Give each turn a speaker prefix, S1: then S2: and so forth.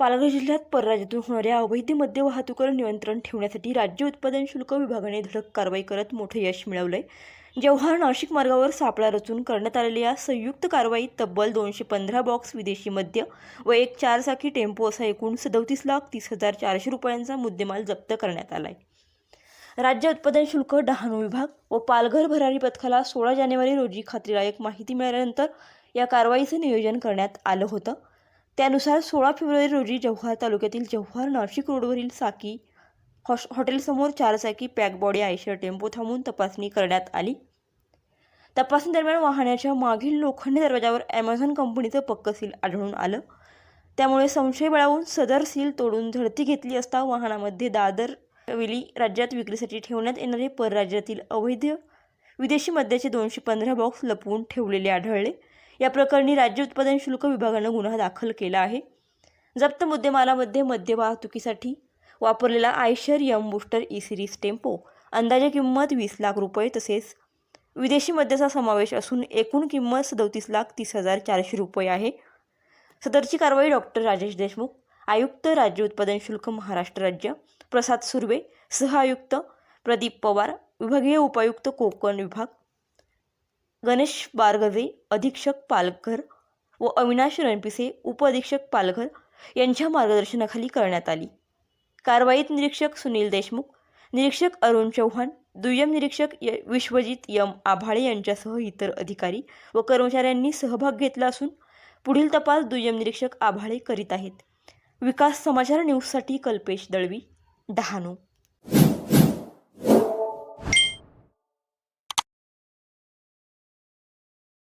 S1: पालघर जिल्ह्यात परराज्यातून होणाऱ्या अवैध मद्य वाहतुकीवर नियंत्रण ठेवण्यासाठी राज्य उत्पादन शुल्क विभागाने धडक कारवाई करत मोठे यश मिळवलंय। जव्हार नाशिक मार्गावर सापळा रचून करण्यात आलेल्या या संयुक्त कारवाईत तब्बल 215 बॉक्स विदेशी मद्य व एक 4 चाकी टेम्पो असा एकूण 37,30,400 रुपयांचा मुद्देमाल जप्त करण्यात आलाय। राज्य उत्पादन शुल्क डहाणू विभाग व पालघर भरारी पथकाला 16 जानेवारी रोजी खात्रीलायक माहिती मिळाल्यानंतर या कारवाईचे नियोजन करण्यात आलं होतं। त्यानुसार 16 फेब्रुवारी रोजी जव्हार तालुक्यातील जव्हार नाशिक रोडवरील साकी हॉटेलसमोर 4 चाकी पॅक बॉडी आयशर टेम्पो थांबवून तपासणी करण्यात आली। तपासणी दरम्यान वाहनाच्या मागील लोखंडी दरवाजावर ॲमेझॉन कंपनीचं पक्क सील आढळून आलं। त्यामुळे संशय बळावून सदर सील तोडून झडती घेतली असता वाहनामध्ये दादर वेली राज्यात विक्रीसाठी ठेवण्यात येणारे परराज्यातील अवैध विदेशी मद्याचे 215 बॉक्स लपवून ठेवलेले आढळले। या प्रकरणी राज्य उत्पादन शुल्क विभागानं गुन्हा दाखल केला आहे। जप्त मुद्देमालामध्ये मद्य वाहतुकीसाठी वापरलेला आयशर यम बूस्टर ई सिरीज टेम्पो अंदाजे किंमत 20 लाख रुपये तसेच विदेशी मद्याचा समावेश असून एकूण किंमत 37,30,400 रुपये आहे। सदरची कारवाई डॉक्टर राजेश देशमुख, आयुक्त राज्य उत्पादन शुल्क महाराष्ट्र राज्य, प्रसाद सुर्वे, सहआयुक्त प्रदीप पवार, विभागीय उपायुक्त कोकण विभाग, गणेश बारगजे अधीक्षक पालघर व अविनाश रणपिसे उपअधीक्षक पालघर यांच्या मार्गदर्शनाखाली करण्यात आली। कारवाईत निरीक्षक सुनील देशमुख, निरीक्षक अरुण चव्हाण, दुय्यम निरीक्षक विश्वजित यम आभाळे यांच्यासह इतर अधिकारी व कर्मचाऱ्यांनी सहभाग घेतला असून पुढील तपास दुय्यम निरीक्षक आभाळे करीत आहेत। विकास समाचार न्यूजसाठी कल्पेश दळवी, डहाणू।